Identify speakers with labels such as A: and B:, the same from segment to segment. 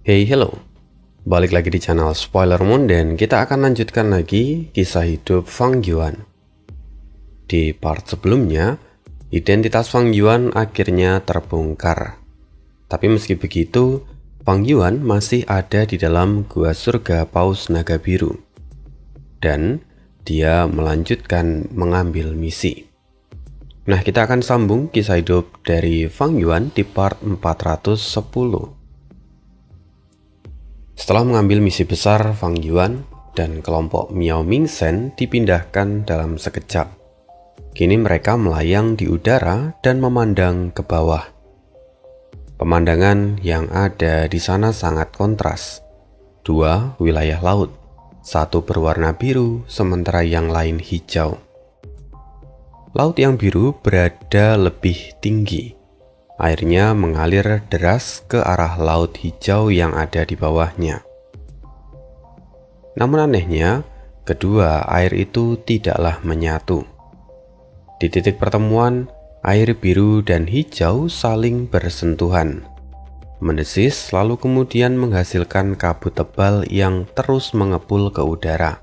A: Hey, hello. Balik lagi di channel Spoiler Moon dan kita akan lanjutkan lagi kisah hidup Fang Yuan. Di part sebelumnya, identitas Fang Yuan akhirnya terbongkar. Tapi meski begitu, Fang Yuan masih ada di dalam gua surga Paus Naga Biru. Dan dia melanjutkan mengambil misi. Nah, kita akan sambung kisah hidup dari Fang Yuan di part 410. Setelah mengambil misi besar, Fang Yuan dan kelompok Miao Mingzhen dipindahkan dalam sekejap. Kini mereka melayang di udara dan memandang ke bawah. Pemandangan yang ada di sana sangat kontras. Dua wilayah laut, satu berwarna biru sementara yang lain hijau. Laut yang biru berada lebih tinggi. Airnya mengalir deras ke arah laut hijau yang ada di bawahnya. Namun anehnya, kedua air itu tidaklah menyatu. Di titik pertemuan, air biru dan hijau saling bersentuhan, mendesis lalu kemudian menghasilkan kabut tebal yang terus mengepul ke udara.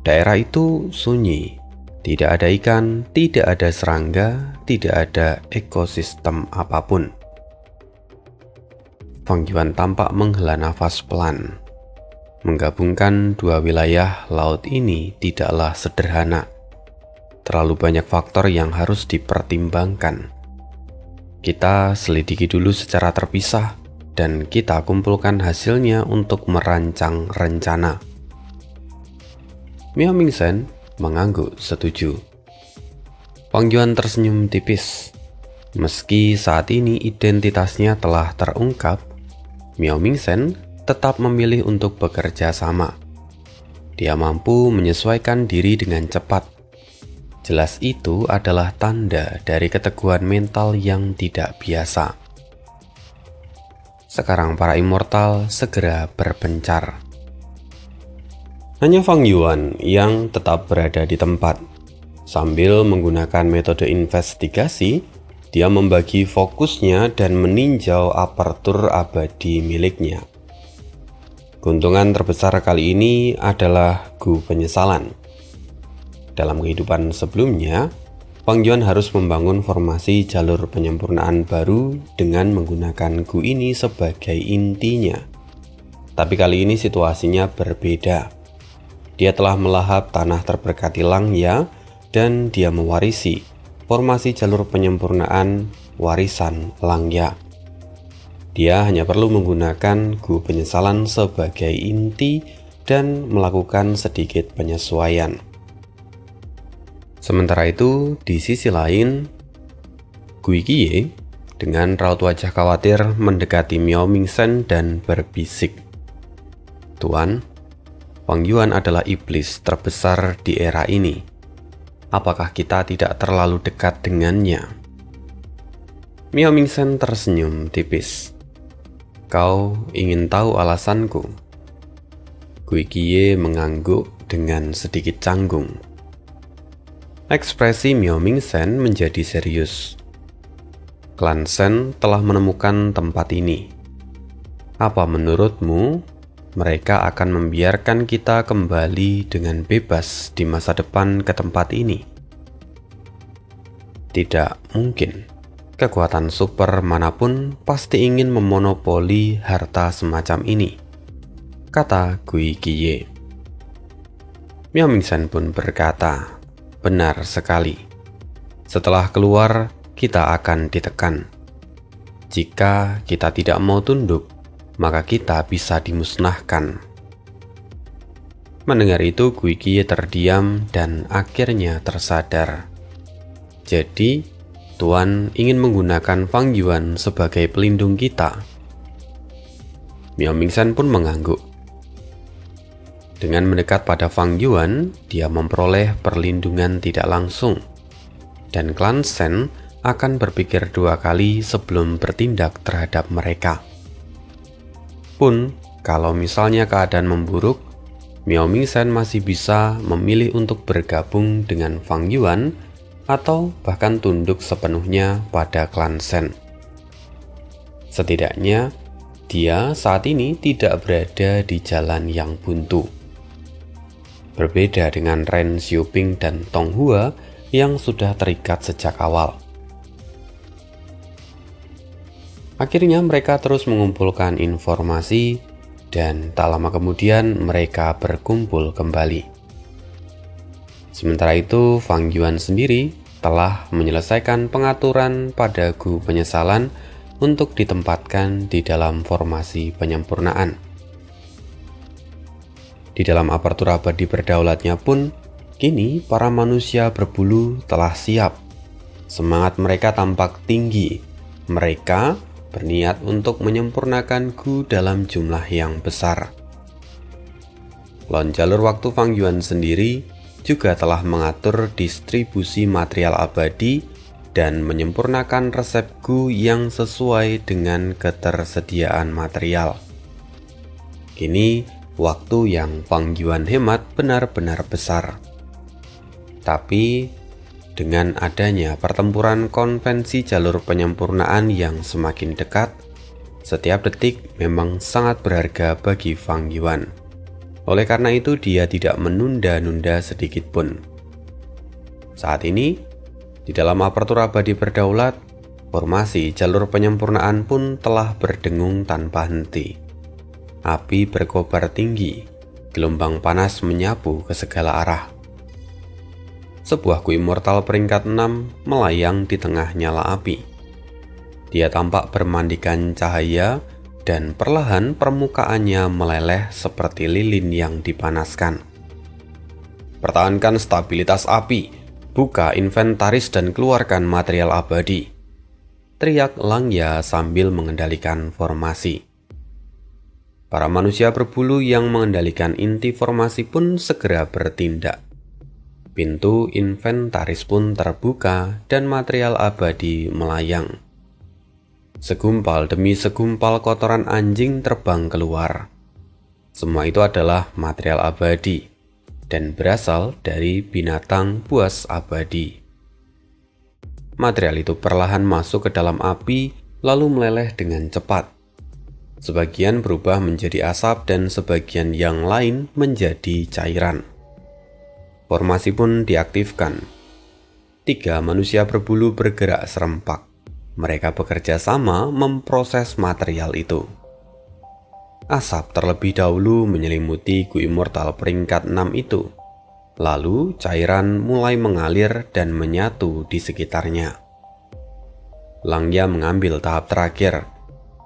A: Daerah itu sunyi. Tidak ada ikan, tidak ada serangga, tidak ada ekosistem apapun. Fang Yuan tampak menghela nafas pelan. Menggabungkan dua wilayah laut ini tidaklah sederhana. Terlalu banyak faktor yang harus dipertimbangkan. Kita selidiki dulu secara terpisah dan kita kumpulkan hasilnya untuk merancang rencana. Miao Mingzhen mengangguk setuju. Fang Yuan tersenyum tipis. Meski saat ini identitasnya telah terungkap, Miao Mingzhen tetap memilih untuk bekerja sama. Dia mampu menyesuaikan diri dengan cepat. Jelas itu adalah tanda dari keteguhan mental yang tidak biasa. Sekarang para immortal segera berpencar. Hanya Fang Yuan yang tetap berada di tempat. Sambil menggunakan metode investigasi, dia membagi fokusnya dan meninjau apertur abadi miliknya. Keuntungan terbesar kali ini adalah Gu Penyesalan. Dalam kehidupan sebelumnya, Fang Yuan harus membangun formasi jalur penyempurnaan baru dengan menggunakan Gu ini sebagai intinya. Tapi kali ini situasinya berbeda. Dia telah melahap tanah terberkati Langya dan dia mewarisi formasi jalur penyempurnaan warisan Langya. Dia hanya perlu menggunakan Gu Penyesalan sebagai inti dan melakukan sedikit penyesuaian. Sementara itu, di sisi lain, Gui Qiye dengan raut wajah khawatir mendekati Miao Mingzhen dan berbisik, "Tuan, Fang Yuan adalah iblis terbesar di era ini. Apakah kita tidak terlalu dekat dengannya?" Miao Mingzhen tersenyum tipis. "Kau ingin tahu alasanku?" Gui Qiye mengangguk dengan sedikit canggung. Ekspresi Miao Mingzhen menjadi serius. "Klan Shen telah menemukan tempat ini. Apa menurutmu mereka akan membiarkan kita kembali dengan bebas di masa depan ke tempat ini?" "Tidak mungkin. Kekuatan super manapun pasti ingin memonopoli harta semacam ini," kata Gui Qiye. Miao Mingzhen pun berkata, "Benar sekali. Setelah keluar, kita akan ditekan. Jika kita tidak mau tunduk, maka kita bisa dimusnahkan." Mendengar itu, Gui Qiye terdiam dan akhirnya tersadar. "Jadi, Tuan ingin menggunakan Fang Yuan sebagai pelindung kita?" Miao Mingzhen pun mengangguk. Dengan mendekat pada Fang Yuan, dia memperoleh perlindungan tidak langsung, dan klan Shen akan berpikir dua kali sebelum bertindak terhadap mereka. Pun, kalau misalnya keadaan memburuk, Miao Mingzhen masih bisa memilih untuk bergabung dengan Fang Yuan atau bahkan tunduk sepenuhnya pada klan Shen. Setidaknya, Dia saat ini tidak berada di jalan yang buntu. Berbeda dengan Ren Xiuping dan Tong Hua yang sudah terikat sejak awal. Akhirnya mereka terus mengumpulkan informasi dan tak lama kemudian mereka berkumpul kembali. Sementara itu, Fang Yuan sendiri telah menyelesaikan pengaturan pada Gu Penyesalan untuk ditempatkan di dalam formasi penyempurnaan. Di dalam aparatur abadi berdaulatnya pun, kini para manusia berbulu telah siap. Semangat mereka tampak tinggi. Mereka berniat untuk menyempurnakan Gu dalam jumlah yang besar. Lon jalur waktu Fang Yuan sendiri juga telah mengatur distribusi material abadi dan menyempurnakan resep Gu yang sesuai dengan ketersediaan material. Kini, waktu yang Fang Yuan hemat benar-benar besar. Tapi, dengan adanya pertempuran konvensi jalur penyempurnaan yang semakin dekat, setiap detik memang sangat berharga bagi Fang Yuan. Oleh karena itu, dia tidak menunda-nunda sedikit pun. Saat ini, di dalam aparatur abadi berdaulat, formasi jalur penyempurnaan pun telah berdengung tanpa henti. Api berkobar tinggi, gelombang panas menyapu ke segala arah. Sebuah Gu Immortal peringkat 6 melayang di tengah nyala api. Dia tampak bermandikan cahaya dan perlahan permukaannya meleleh seperti lilin yang dipanaskan. Pertahankan stabilitas api. Buka inventaris dan keluarkan material abadi, teriak Langya sambil mengendalikan formasi. Para manusia berbulu yang mengendalikan inti formasi pun segera bertindak. Pintu inventaris pun terbuka dan material abadi melayang. Segumpal demi segumpal kotoran anjing terbang keluar. Semua itu adalah material abadi dan berasal dari binatang buas abadi. Material itu perlahan masuk ke dalam api lalu meleleh dengan cepat. Sebagian berubah menjadi asap dan sebagian yang lain menjadi cairan. Formasi pun diaktifkan. 3 manusia berbulu bergerak serempak. Mereka bekerja sama memproses material itu. Asap terlebih dahulu menyelimuti Gu Immortal peringkat 6 itu. Lalu cairan mulai mengalir dan menyatu di sekitarnya. Langya mengambil tahap terakhir.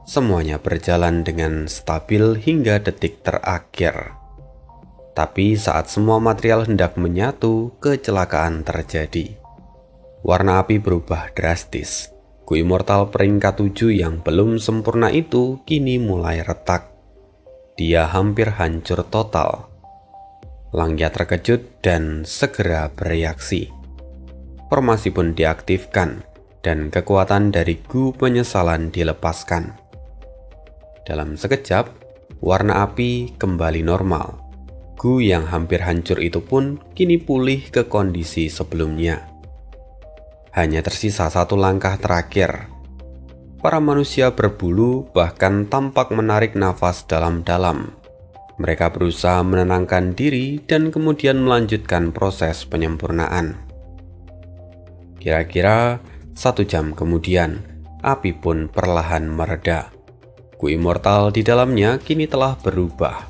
A: Semuanya berjalan dengan stabil hingga detik terakhir. Tapi saat semua material hendak menyatu, kecelakaan terjadi. Warna api berubah drastis. Gu Immortal peringkat 7 yang belum sempurna itu kini mulai retak. Dia hampir hancur total. Langya terkejut dan segera bereaksi. Formasi pun diaktifkan dan kekuatan dari Gu Penyesalan dilepaskan. Dalam sekejap, warna api kembali normal. Gu yang hampir hancur itu pun kini pulih ke kondisi sebelumnya. Hanya tersisa satu langkah terakhir. Para manusia berbulu bahkan tampak menarik nafas dalam-dalam. Mereka berusaha menenangkan diri dan kemudian melanjutkan proses penyempurnaan. Kira-kira 1 jam kemudian, api pun perlahan mereda. Gu Immortal di dalamnya kini telah berubah.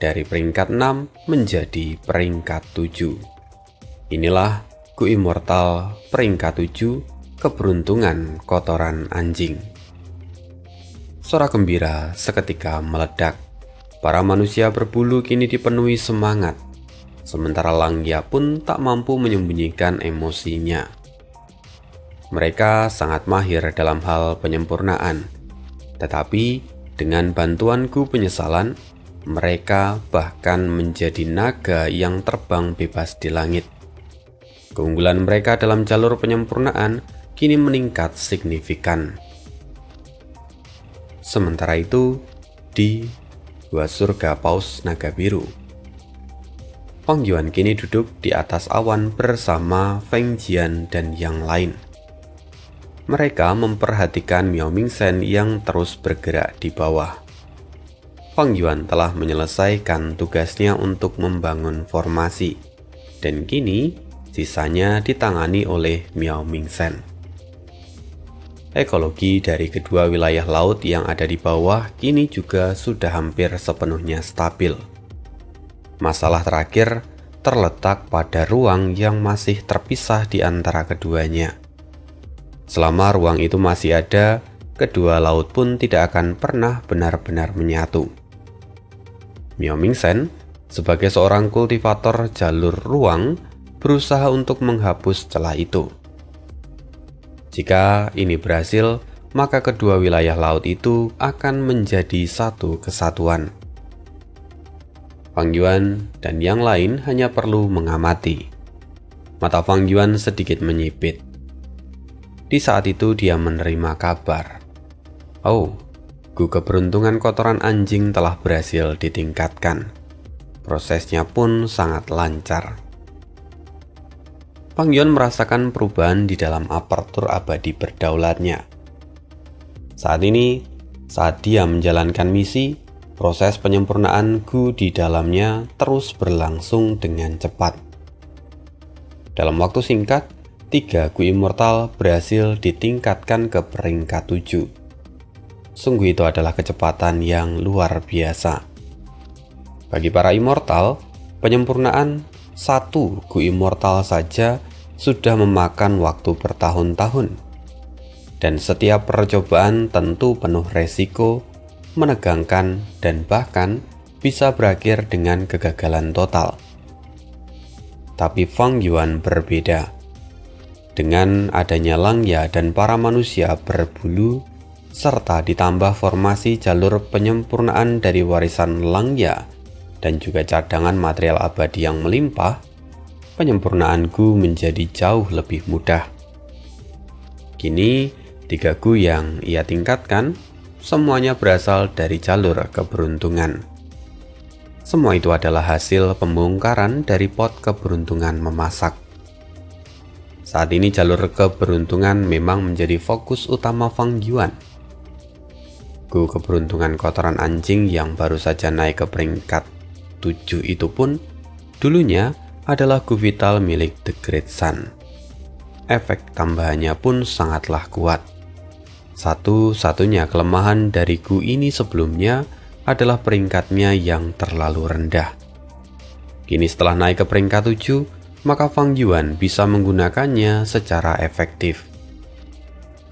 A: Dari peringkat 6 menjadi peringkat 7. Inilah Gu Immortal peringkat 7, keberuntungan kotoran anjing. Suara gembira seketika meledak. Para manusia berbulu kini dipenuhi semangat. Sementara Langya pun tak mampu menyembunyikan emosinya. Mereka sangat mahir dalam hal penyempurnaan. Tetapi dengan bantuan Gu Penyesalan, mereka bahkan menjadi naga yang terbang bebas di langit. Keunggulan mereka dalam jalur penyempurnaan kini meningkat signifikan. Sementara itu, di Gua Surga Paus Naga Biru, Fang Yuan kini duduk di atas awan bersama Feng Jian dan yang lain. mereka memperhatikan Miao Mingzhen yang terus bergerak di bawah. Fang Yuan telah menyelesaikan tugasnya untuk membangun formasi, dan kini sisanya ditangani oleh Miao Mingzhen. Ekologi dari kedua wilayah laut yang ada di bawah kini juga sudah hampir sepenuhnya stabil. Masalah terakhir terletak pada ruang yang masih terpisah di antara keduanya. Selama ruang itu masih ada, kedua laut pun tidak akan pernah benar-benar menyatu. Miao Mingzhen, sebagai seorang kultivator jalur ruang, berusaha untuk menghapus celah itu. Jika ini berhasil, maka kedua wilayah laut itu akan menjadi satu kesatuan. Fang Yuan dan yang lain hanya perlu mengamati. Mata Fang Yuan sedikit menyipit. Di saat itu dia menerima kabar. Oh, gu keberuntungan kotoran anjing telah berhasil ditingkatkan. Prosesnya pun sangat lancar. Fang Yuan merasakan perubahan di dalam apertur abadi berdaulatnya. Saat ini, saat dia menjalankan misi, proses penyempurnaan gu di dalamnya terus berlangsung dengan cepat. Dalam waktu singkat, 3 gu immortal berhasil ditingkatkan ke peringkat 7. Sungguh itu adalah kecepatan yang luar biasa. Bagi para immortal, penyempurnaan 1 gu immortal saja sudah memakan waktu bertahun-tahun. Dan setiap percobaan tentu penuh resiko, menegangkan, dan bahkan bisa berakhir dengan kegagalan total. Tapi Fang Yuan berbeda. Dengan adanya Langya dan para manusia berbulu, serta ditambah formasi jalur penyempurnaan dari warisan Langya dan juga cadangan material abadi yang melimpah, penyempurnaan gu menjadi jauh lebih mudah. Kini, 3 gu yang ia tingkatkan, semuanya berasal dari jalur keberuntungan. Semua itu adalah hasil pembongkaran dari pot keberuntungan memasak. Saat ini jalur keberuntungan memang menjadi fokus utama Fang Yuan. Gu keberuntungan kotoran anjing yang baru saja naik ke peringkat 7 itu pun dulunya adalah gu vital milik The Great Sun. Efek tambahannya pun sangatlah kuat. Satu-satunya kelemahan dari gu ini sebelumnya adalah peringkatnya yang terlalu rendah. Kini setelah naik ke peringkat 7, maka Fang Yuan bisa menggunakannya secara efektif.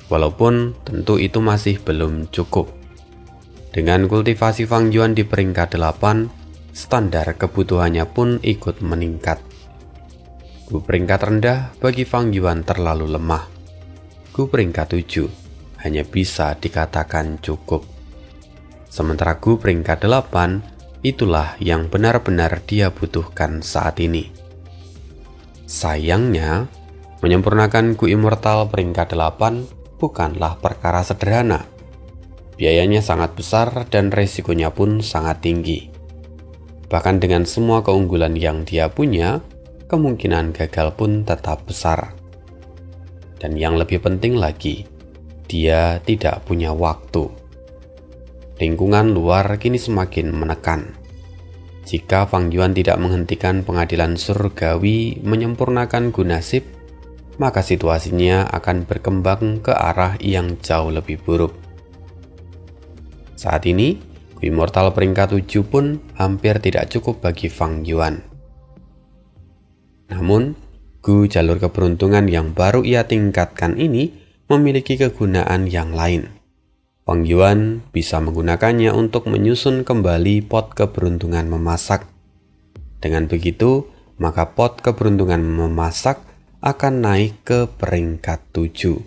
A: Walaupun tentu itu masih belum cukup. Dengan kultivasi Fang Yuan di peringkat 8, standar kebutuhannya pun ikut meningkat. Gu peringkat rendah bagi Fang Yuan terlalu lemah. Gu peringkat 7 hanya bisa dikatakan cukup. Sementara gu peringkat 8 itulah yang benar-benar dia butuhkan saat ini. Sayangnya, menyempurnakan gu immortal peringkat 8 bukanlah perkara sederhana. Biayanya sangat besar dan resikonya pun sangat tinggi. Bahkan dengan semua keunggulan yang dia punya, kemungkinan gagal pun tetap besar. Dan yang lebih penting lagi, dia tidak punya waktu. Lingkungan luar kini semakin menekan. Jika Fang Yuan tidak menghentikan pengadilan surgawi menyempurnakan gu nasib, maka situasinya akan berkembang ke arah yang jauh lebih buruk. Saat ini, gu immortal peringkat 7 pun hampir tidak cukup bagi Fang Yuan. Namun, gu jalur keberuntungan yang baru ia tingkatkan ini memiliki kegunaan yang lain. Fang Yuan bisa menggunakannya untuk menyusun kembali pot keberuntungan memasak. Dengan begitu, maka pot keberuntungan memasak akan naik ke peringkat 7.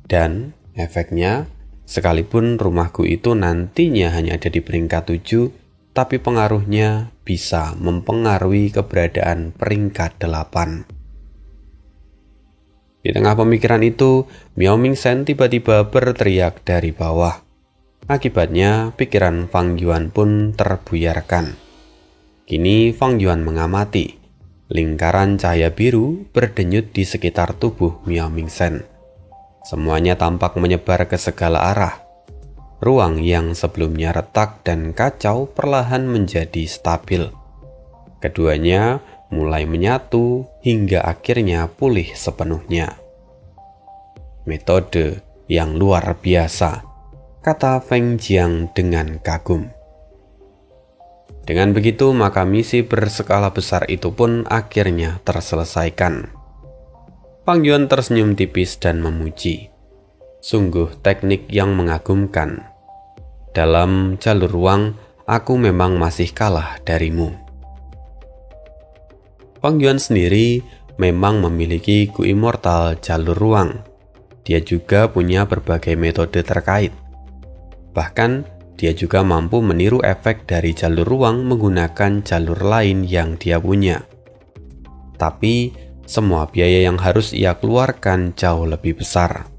A: Dan efeknya, sekalipun rumahku itu nantinya hanya ada di peringkat 7, tapi pengaruhnya bisa mempengaruhi keberadaan peringkat 8. Di tengah pemikiran itu, Miao Mingzhen tiba-tiba berteriak dari bawah. Akibatnya, pikiran Fang Yuan pun terbuyarkan. Kini Fang Yuan mengamati. Lingkaran cahaya biru berdenyut di sekitar tubuh Miao Mingzhen. Semuanya tampak menyebar ke segala arah. Ruang yang sebelumnya retak dan kacau perlahan menjadi stabil. Keduanya mulai menyatu hingga akhirnya pulih sepenuhnya. Metode yang luar biasa, kata Feng Jiang dengan kagum. Dengan begitu, maka misi berskala besar itu pun akhirnya terselesaikan. Fang Yuan tersenyum tipis dan memuji. Sungguh teknik yang mengagumkan. Dalam jalur ruang, aku memang masih kalah darimu. Fang Yuan sendiri memang memiliki Gu Immortal jalur ruang. Dia juga punya berbagai metode terkait. Bahkan, dia juga mampu meniru efek dari jalur ruang menggunakan jalur lain yang dia punya. Tapi, semua biaya yang harus ia keluarkan jauh lebih besar.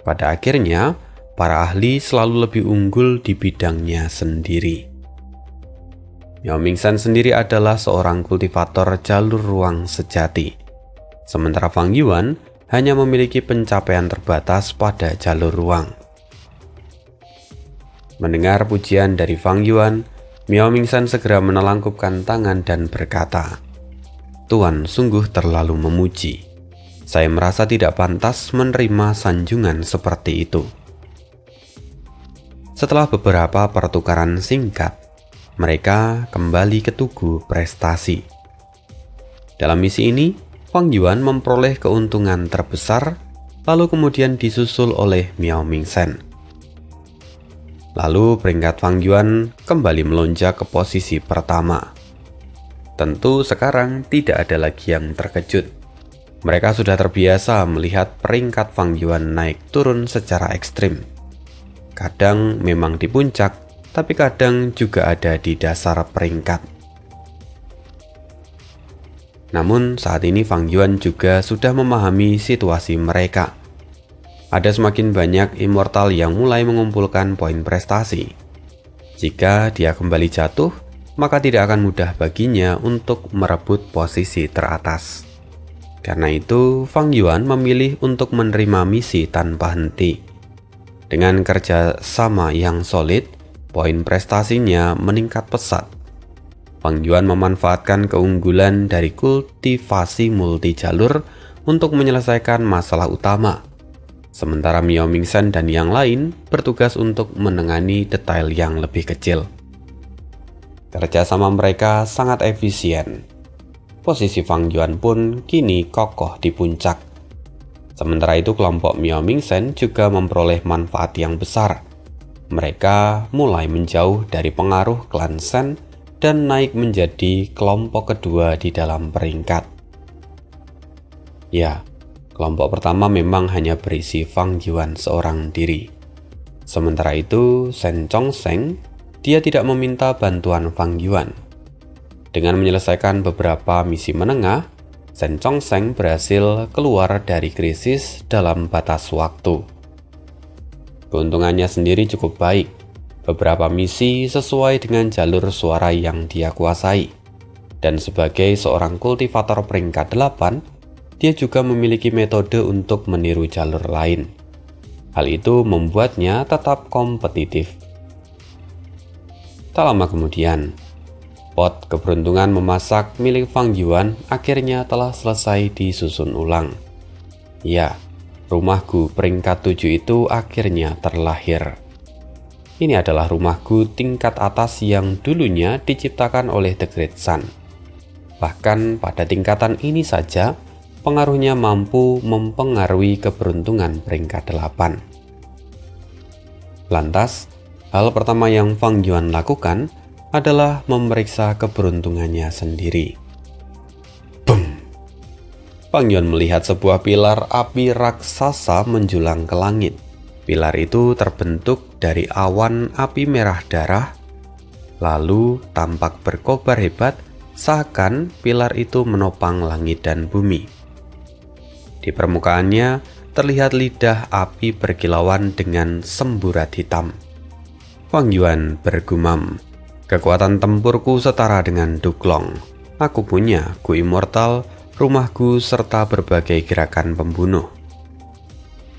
A: Pada akhirnya, para ahli selalu lebih unggul di bidangnya sendiri. Miao Mingzhen sendiri adalah seorang kultivator jalur ruang sejati. Sementara Fang Yuan hanya memiliki pencapaian terbatas pada jalur ruang. Mendengar pujian dari Fang Yuan, Miao Mingzhen segera menelangkupkan tangan dan berkata, "Tuan sungguh terlalu memuji. Saya merasa tidak pantas menerima sanjungan seperti itu." Setelah beberapa pertukaran singkat, mereka kembali ke tugu prestasi. Dalam misi ini, Fang Yuan memperoleh keuntungan terbesar, lalu kemudian disusul oleh Miao Mingzhen. Lalu peringkat Fang Yuan kembali melonjak ke posisi pertama. Tentu sekarang tidak ada lagi yang terkejut. Mereka sudah terbiasa melihat peringkat Fang Yuan naik turun secara ekstrim. Kadang memang di puncak, tapi kadang juga ada di dasar peringkat. Namun saat ini Fang Yuan juga sudah memahami situasi mereka. Ada semakin banyak immortal yang mulai mengumpulkan poin prestasi. Jika dia kembali jatuh, maka tidak akan mudah baginya untuk merebut posisi teratas. Karena itu, Fang Yuan memilih untuk menerima misi tanpa henti. Dengan kerja sama yang solid, poin prestasinya meningkat pesat. Fang Yuan memanfaatkan keunggulan dari kultivasi multi jalur untuk menyelesaikan masalah utama. Sementara Miao Mingzhen dan yang lain bertugas untuk menangani detail yang lebih kecil. Kerjasama mereka sangat efisien. Posisi Fang Yuan pun kini kokoh di puncak. Sementara itu kelompok Miao Mingzhen juga memperoleh manfaat yang besar. Mereka mulai menjauh dari pengaruh klan Shen dan naik menjadi kelompok kedua di dalam peringkat. Ya, kelompok pertama memang hanya berisi Fang Yuan seorang diri. Sementara itu, Shen Chongsheng, dia tidak meminta bantuan Fang Yuan. Dengan menyelesaikan beberapa misi menengah, Shen Chongsheng berhasil keluar dari krisis dalam batas waktu. Keuntungannya sendiri cukup baik. Beberapa misi sesuai dengan jalur suara yang dia kuasai. Dan sebagai seorang kultivator peringkat 8, dia juga memiliki metode untuk meniru jalur lain. Hal itu membuatnya tetap kompetitif. Tak lama kemudian, pot keberuntungan memasak milik Fang Yuan akhirnya telah selesai disusun ulang. Ya, rumahku peringkat 7 itu akhirnya terlahir. Ini adalah rumahku tingkat atas yang dulunya diciptakan oleh The Great Sun. Bahkan pada tingkatan ini saja, pengaruhnya mampu mempengaruhi keberuntungan peringkat 8. Lantas, hal pertama yang Fang Yuan lakukan adalah memeriksa keberuntungannya sendiri. Bum! Fang Yuan melihat sebuah pilar api raksasa menjulang ke langit. Pilar itu terbentuk dari awan api merah darah, lalu tampak berkobar hebat seakan pilar itu menopang langit dan bumi. Di permukaannya terlihat lidah api berkilauan dengan semburat hitam. Fang Yuan bergumam, "Kekuatan tempurku setara dengan Duklong. Aku punya Gu Immortal, rumahku, serta berbagai gerakan pembunuh."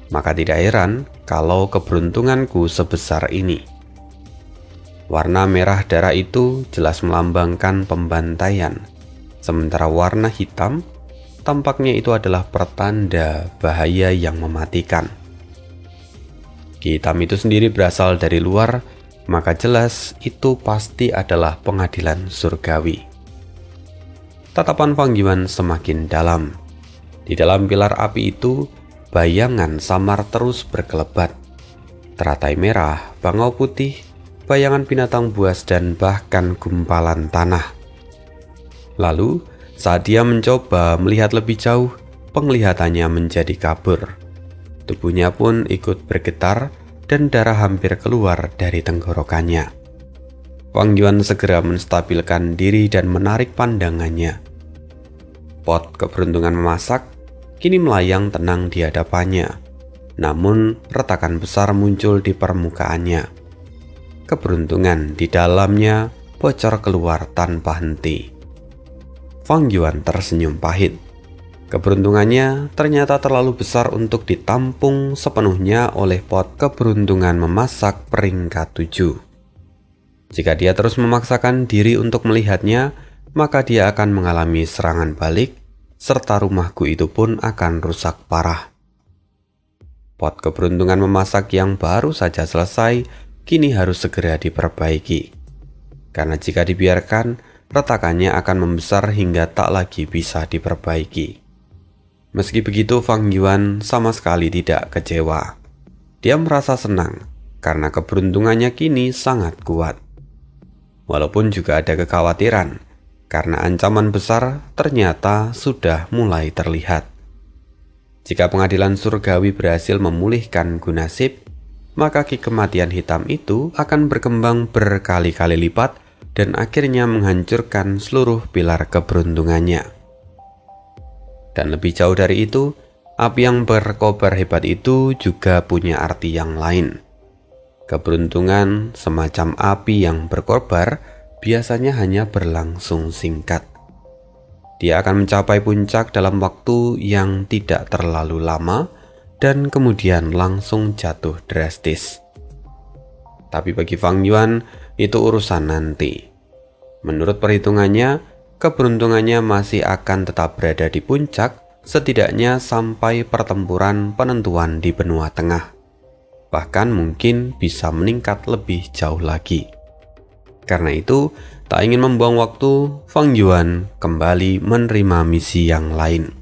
A: Maka tidak heran kalau keberuntunganku sebesar ini. Warna merah darah itu jelas melambangkan pembantaian, sementara warna hitam tampaknya itu adalah pertanda bahaya yang mematikan. Ki hitam itu sendiri berasal dari luar, maka jelas itu pasti adalah pengadilan surgawi. Tatapan Fang Yuan semakin dalam. Di dalam pilar api itu, bayangan samar terus berkelebat. Teratai merah, bangau putih, bayangan binatang buas, dan bahkan gumpalan tanah. Lalu, saat dia mencoba melihat lebih jauh, penglihatannya menjadi kabur. Tubuhnya pun ikut bergetar dan darah hampir keluar dari tenggorokannya. Fang Yuan segera menstabilkan diri dan menarik pandangannya. Pot keberuntungan memasak kini melayang tenang di hadapannya, namun retakan besar muncul di permukaannya. Keberuntungan di dalamnya bocor keluar tanpa henti. Fang Yuan tersenyum pahit. Keberuntungannya ternyata terlalu besar untuk ditampung sepenuhnya oleh pot keberuntungan memasak peringkat 7. Jika dia terus memaksakan diri untuk melihatnya, maka dia akan mengalami serangan balik, serta rumahku itu pun akan rusak parah. Pot keberuntungan memasak yang baru saja selesai, kini harus segera diperbaiki. Karena jika dibiarkan, retakannya akan membesar hingga tak lagi bisa diperbaiki. Meski begitu, Fang Yuan sama sekali tidak kecewa. Dia merasa senang karena keberuntungannya kini sangat kuat. Walaupun juga ada kekhawatiran, karena ancaman besar ternyata sudah mulai terlihat. Jika pengadilan surgawi berhasil memulihkan Gu Nasib, maka ki kematian hitam itu akan berkembang berkali-kali lipat dan akhirnya menghancurkan seluruh pilar keberuntungannya. Dan lebih jauh dari itu, api yang berkobar hebat itu juga punya arti yang lain. Keberuntungan semacam api yang berkobar biasanya hanya berlangsung singkat. Dia akan mencapai puncak dalam waktu yang tidak terlalu lama dan kemudian langsung jatuh drastis. Tapi bagi Fang Yuan, itu urusan nanti. Menurut perhitungannya, keberuntungannya masih akan tetap berada di puncak setidaknya sampai pertempuran penentuan di benua tengah. Bahkan mungkin bisa meningkat lebih jauh lagi. Karena itu, tak ingin membuang waktu, Fang Yuan kembali menerima misi yang lain.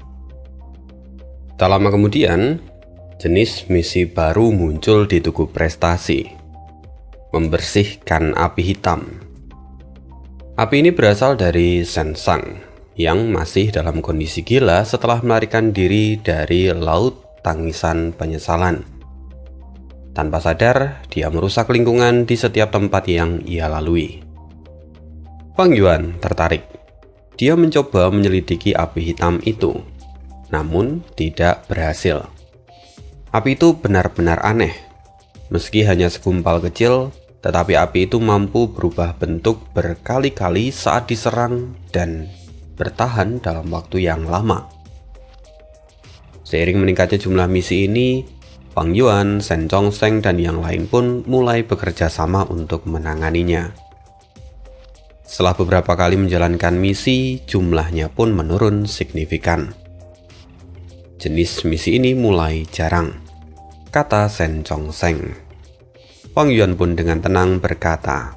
A: Tak lama kemudian, jenis misi baru muncul di tugu prestasi. Membersihkan api hitam. Api ini berasal dari Shen Sang yang masih dalam kondisi gila setelah melarikan diri dari laut tangisan penyesalan. Tanpa sadar, dia merusak lingkungan di setiap tempat yang ia lalui. Fang Yuan tertarik. Dia mencoba menyelidiki api hitam itu, namun tidak berhasil. Api itu benar-benar aneh. Meski hanya segumpal kecil, tetapi api itu mampu berubah bentuk berkali-kali saat diserang dan bertahan dalam waktu yang lama. Seiring meningkatnya jumlah misi ini, Fang Yuan, Shen Zhongsheng, dan yang lain pun mulai bekerja sama untuk menanganinya. Setelah beberapa kali menjalankan misi, jumlahnya pun menurun signifikan. Jenis misi ini mulai jarang, kata Shen Zhongsheng. Fang Yuan pun dengan tenang berkata,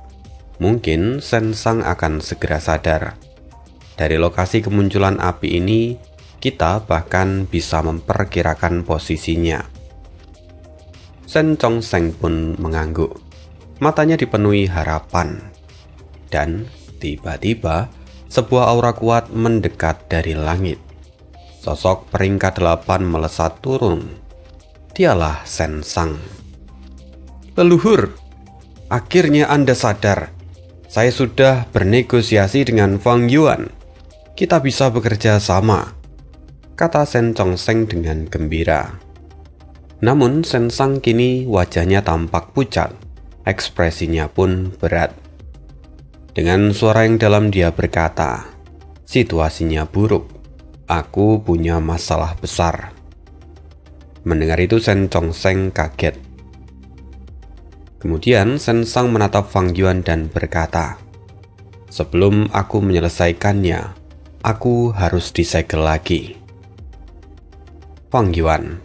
A: mungkin Shen Sang akan segera sadar. Dari lokasi kemunculan api ini, kita bahkan bisa memperkirakan posisinya. Shen Zhongsheng pun mengangguk. Matanya dipenuhi harapan. Dan tiba-tiba, sebuah aura kuat mendekat dari langit. Sosok peringkat 8 melesat turun. Dialah Shen Sang. Leluhur, akhirnya Anda sadar. Saya sudah bernegosiasi dengan Fang Yuan. Kita bisa bekerja sama, kata Shen Zhongsheng dengan gembira. Namun Shen Sang kini wajahnya tampak pucat, ekspresinya pun berat. Dengan suara yang dalam dia berkata, situasinya buruk. Aku punya masalah besar. Mendengar itu Shen Chongsheng kaget. Kemudian Shen Sang menatap Fang Yuan dan berkata, "Sebelum aku menyelesaikannya, aku harus disegel lagi." "Fang Yuan,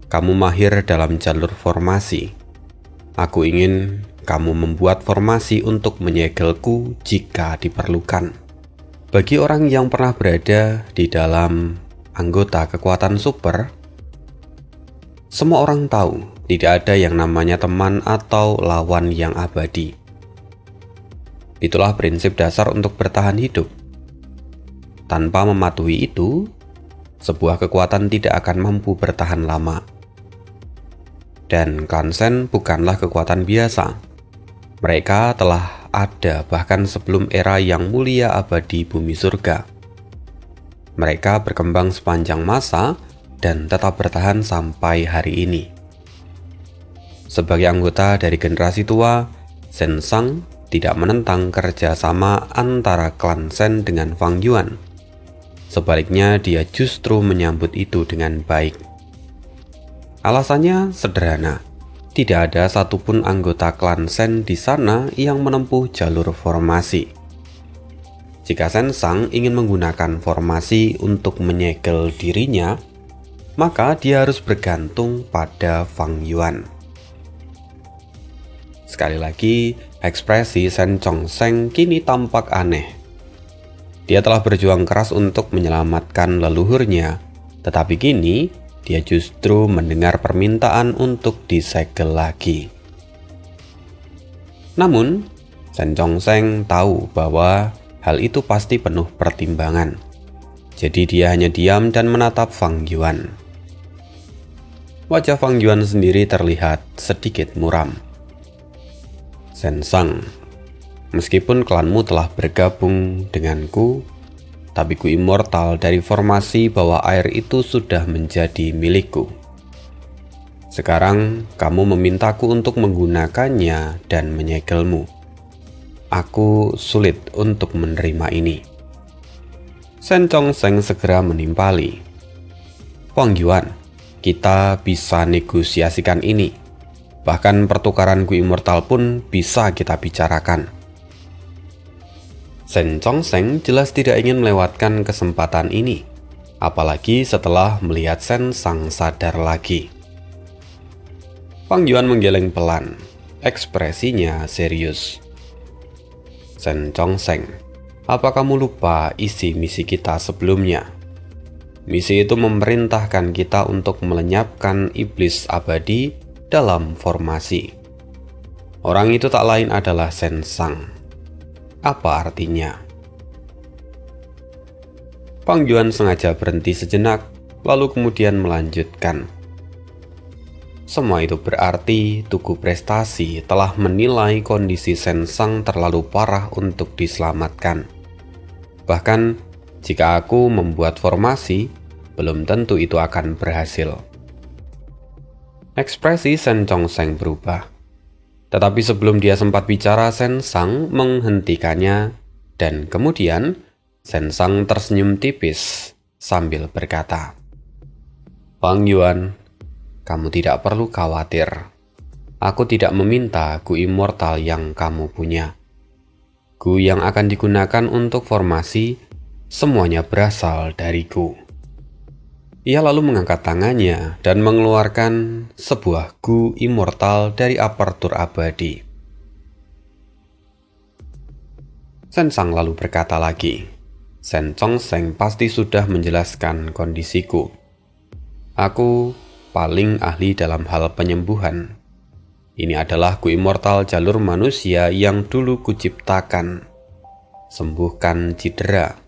A: kamu mahir dalam jalur formasi. Aku ingin kamu membuat formasi untuk menyegelku jika diperlukan." Bagi orang yang pernah berada di dalam anggota kekuatan super, semua orang tahu tidak ada yang namanya teman atau lawan yang abadi. Itulah prinsip dasar untuk bertahan hidup. Tanpa mematuhi itu, sebuah kekuatan tidak akan mampu bertahan lama. Dan klan Shen bukanlah kekuatan biasa. Mereka telah ada bahkan sebelum era yang mulia abadi bumi surga. Mereka berkembang sepanjang masa dan tetap bertahan sampai hari ini. Sebagai anggota dari generasi tua, Shen Sang tidak menentang kerjasama antara klan Shen dengan Fang Yuan. Sebaliknya, dia justru menyambut itu dengan baik. Alasannya sederhana. Tidak ada satupun anggota klan Shen di sana yang menempuh jalur formasi. Jika Shen Sang ingin menggunakan formasi untuk menyegel dirinya, maka dia harus bergantung pada Fang Yuan. Sekali lagi, ekspresi Shen Chongsheng kini tampak aneh. Dia telah berjuang keras untuk menyelamatkan leluhurnya, tetapi kini dia justru mendengar permintaan untuk disegel lagi. Namun, Shen Chongsheng tahu bahwa hal itu pasti penuh pertimbangan. Jadi dia hanya diam dan menatap Fang Yuan. Wajah Fang Yuan sendiri terlihat sedikit muram. "Shen Sang, meskipun klanmu telah bergabung denganku, tapi ku immortal dari formasi bawah air itu sudah menjadi milikku. Sekarang kamu memintaku untuk menggunakannya dan menyegelmu. Aku sulit untuk menerima ini." Shen Chongsheng segera menimpali. "Fang Yuan, kita bisa negosiasikan ini. Bahkan pertukaran ku immortal pun bisa kita bicarakan." Shen Chongsheng jelas tidak ingin melewatkan kesempatan ini, apalagi setelah melihat Shen Sang sadar lagi. Fang Yuan menggeleng pelan, ekspresinya serius. "Shen Chongsheng, apa kamu lupa isi misi kita sebelumnya? Misi itu memerintahkan kita untuk melenyapkan iblis abadi dalam formasi. Orang itu tak lain adalah Shen Sang. Apa artinya?" Fang Yuan sengaja berhenti sejenak, lalu kemudian melanjutkan. "Semua itu berarti Tugu Prestasi telah menilai kondisi Shen Sang terlalu parah untuk diselamatkan. Bahkan, jika aku membuat formasi, belum tentu itu akan berhasil." Ekspresi Shen Chongsheng berubah. Tetapi sebelum dia sempat bicara, Shen Sang menghentikannya, dan kemudian Shen Sang tersenyum tipis sambil berkata, "Fang Yuan, kamu tidak perlu khawatir. Aku tidak meminta Gu immortal yang kamu punya. Gu yang akan digunakan untuk formasi, semuanya berasal dari Gu." Ia lalu mengangkat tangannya dan mengeluarkan sebuah Gu immortal dari apertur abadi. Shen Sang lalu berkata lagi, "Shen Chongsheng pasti sudah menjelaskan kondisiku. Aku paling ahli dalam hal penyembuhan. Ini adalah Gu immortal jalur manusia yang dulu kuciptakan. Sembuhkan cedera.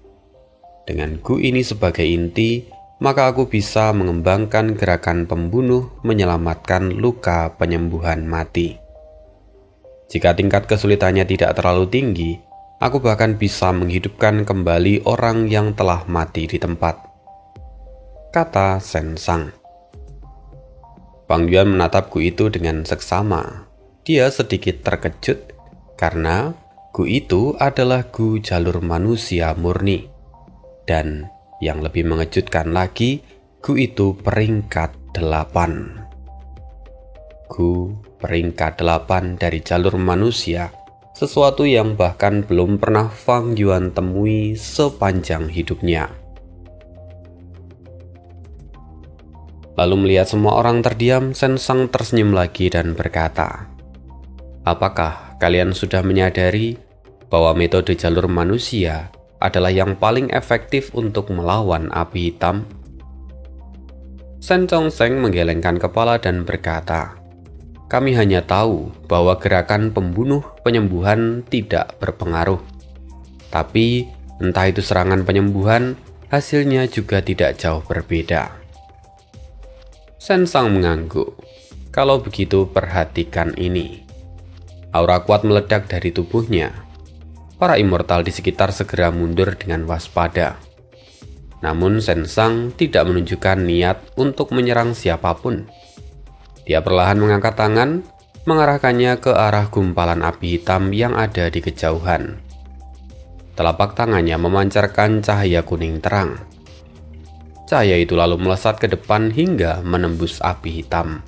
A: Dengan Gu ini sebagai inti, maka aku bisa mengembangkan gerakan pembunuh menyelamatkan luka penyembuhan mati. Jika tingkat kesulitannya tidak terlalu tinggi, aku bahkan bisa menghidupkan kembali orang yang telah mati di tempat," kata Shen Sang. Fang Yuan menatap Gu itu dengan seksama. Dia sedikit terkejut karena Gu itu adalah Gu jalur manusia murni. Dan yang lebih mengejutkan lagi, Gu itu peringkat 8. Gu peringkat 8 dari jalur manusia, sesuatu yang bahkan belum pernah Fang Yuan temui sepanjang hidupnya. Lalu melihat semua orang terdiam, Shen Sang tersenyum lagi dan berkata, "Apakah kalian sudah menyadari bahwa metode jalur manusia adalah yang paling efektif untuk melawan api hitam?" Shen Chongsheng menggelengkan kepala dan berkata, "Kami hanya tahu bahwa gerakan pembunuh penyembuhan tidak berpengaruh. Tapi entah itu serangan penyembuhan, hasilnya juga tidak jauh berbeda." Shen Sang mengangguk. "Kalau begitu perhatikan ini." Aura kuat meledak dari tubuhnya. Para immortal di sekitar segera mundur dengan waspada. Namun Shen Sang tidak menunjukkan niat untuk menyerang siapapun. Dia perlahan mengangkat tangan, mengarahkannya ke arah gumpalan api hitam yang ada di kejauhan. Telapak tangannya memancarkan cahaya kuning terang. Cahaya itu lalu melesat ke depan hingga menembus api hitam.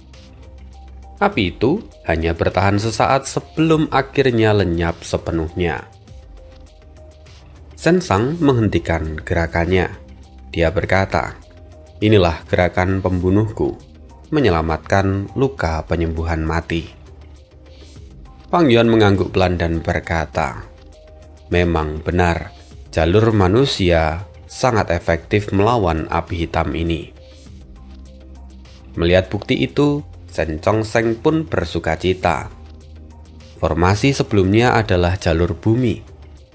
A: Api itu hanya bertahan sesaat sebelum akhirnya lenyap sepenuhnya. Shen Sang menghentikan gerakannya. Dia berkata, "Inilah gerakan pembunuhku, menyelamatkan luka penyembuhan mati." Fang Yuan mengangguk pelan dan berkata, "Memang benar, jalur manusia sangat efektif melawan api hitam ini." Melihat bukti itu, Shen Chongsheng pun bersukacita. Formasi sebelumnya adalah jalur bumi,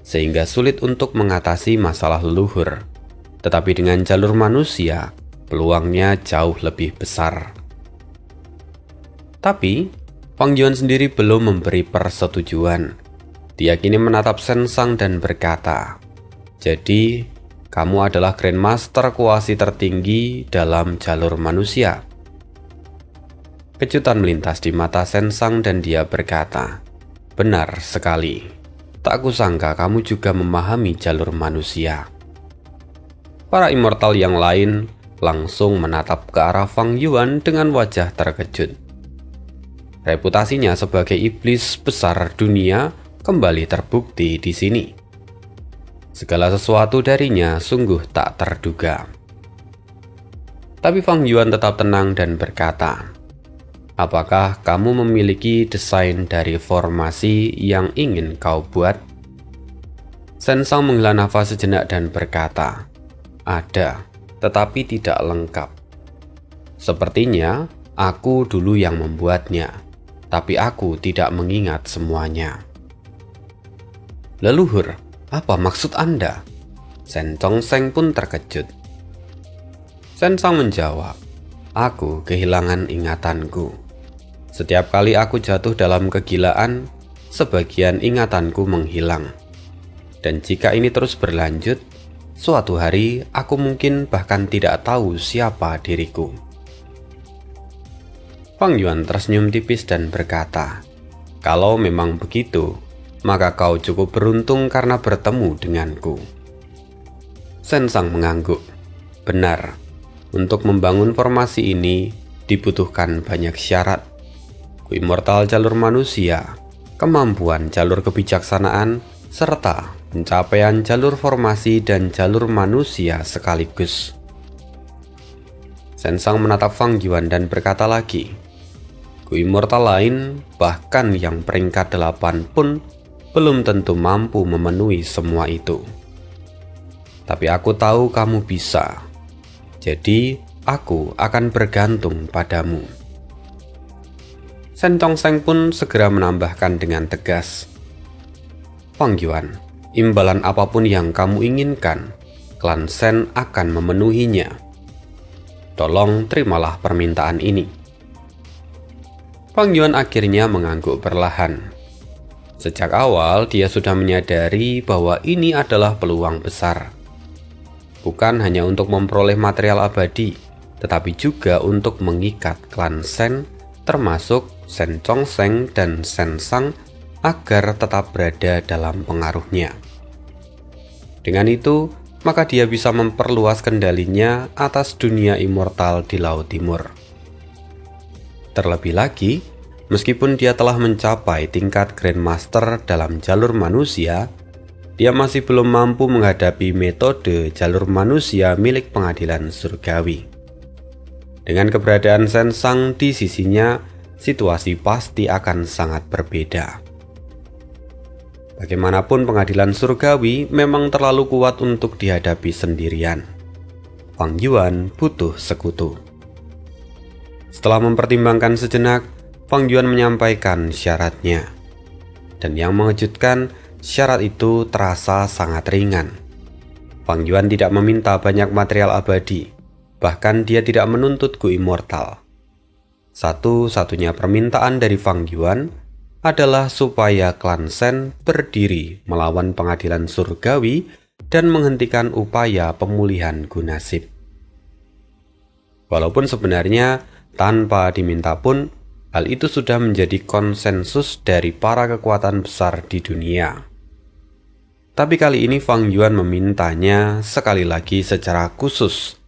A: sehingga sulit untuk mengatasi masalah leluhur. Tetapi dengan jalur manusia, peluangnya jauh lebih besar. Tapi, Fang Yuan sendiri belum memberi persetujuan. Dia kini menatap Shen Sang dan berkata, "Jadi, kamu adalah Grandmaster kuasi tertinggi dalam jalur manusia?" Kejutan melintas di mata Shen Sang dan dia berkata, "Benar sekali. Tak kusangka kamu juga memahami jalur manusia." Para immortal yang lain langsung menatap ke arah Fang Yuan dengan wajah terkejut. Reputasinya sebagai iblis besar dunia kembali terbukti di sini. Segala sesuatu darinya sungguh tak terduga. Tapi Fang Yuan tetap tenang dan berkata, "Apakah kamu memiliki desain dari formasi yang ingin kau buat?" Shen Sang menghela nafas sejenak dan berkata, "Ada, tetapi tidak lengkap. Sepertinya aku dulu yang membuatnya, tapi aku tidak mengingat semuanya." "Leluhur, apa maksud Anda?" Shen Chongsheng pun terkejut. Shen Sang menjawab, "Aku kehilangan ingatanku. Setiap kali aku jatuh dalam kegilaan, sebagian ingatanku menghilang. Dan jika ini terus berlanjut, suatu hari aku mungkin bahkan tidak tahu siapa diriku." Fang Yuan tersenyum tipis dan berkata, "Kalau memang begitu, maka kau cukup beruntung karena bertemu denganku." Shen Sang mengangguk. "Benar, untuk membangun formasi ini dibutuhkan banyak syarat. Immortal jalur manusia, kemampuan jalur kebijaksanaan, serta pencapaian jalur formasi dan jalur manusia sekaligus." Shen Sang menatap Fang Yuan dan berkata lagi, "Immortal lain, bahkan yang peringkat 8 pun belum tentu mampu memenuhi semua itu. Tapi aku tahu kamu bisa. Jadi, aku akan bergantung padamu." Shen Chongsheng pun segera menambahkan dengan tegas, "Fang Yuan, imbalan apapun yang kamu inginkan, klan Shen akan memenuhinya. Tolong terimalah permintaan ini." Fang Yuan akhirnya mengangguk perlahan. Sejak awal dia sudah menyadari bahwa ini adalah peluang besar. Bukan hanya untuk memperoleh material abadi, tetapi juga untuk mengikat klan Shen, termasuk Shen Chongsheng dan Shen Sang, agar tetap berada dalam pengaruhnya. Dengan itu, maka dia bisa memperluas kendalinya atas dunia immortal di Laut Timur. Terlebih lagi, meskipun dia telah mencapai tingkat Grandmaster dalam jalur manusia, dia masih belum mampu menghadapi metode jalur manusia milik pengadilan surgawi. Dengan keberadaan Sensang di sisinya, situasi pasti akan sangat berbeda. Bagaimanapun pengadilan surgawi memang terlalu kuat untuk dihadapi sendirian. Fang Yuan butuh sekutu. Setelah mempertimbangkan sejenak, Fang Yuan menyampaikan syaratnya. Dan yang mengejutkan, syarat itu terasa sangat ringan. Fang Yuan tidak meminta banyak material abadi, bahkan dia tidak menuntut Gu Immortal. Satu-satunya permintaan dari Fang Yuan adalah supaya klan Shen berdiri melawan pengadilan surgawi dan menghentikan upaya pemulihan Gu Nasib. Walaupun sebenarnya tanpa diminta pun, hal itu sudah menjadi konsensus dari para kekuatan besar di dunia. Tapi kali ini Fang Yuan memintanya sekali lagi secara khusus.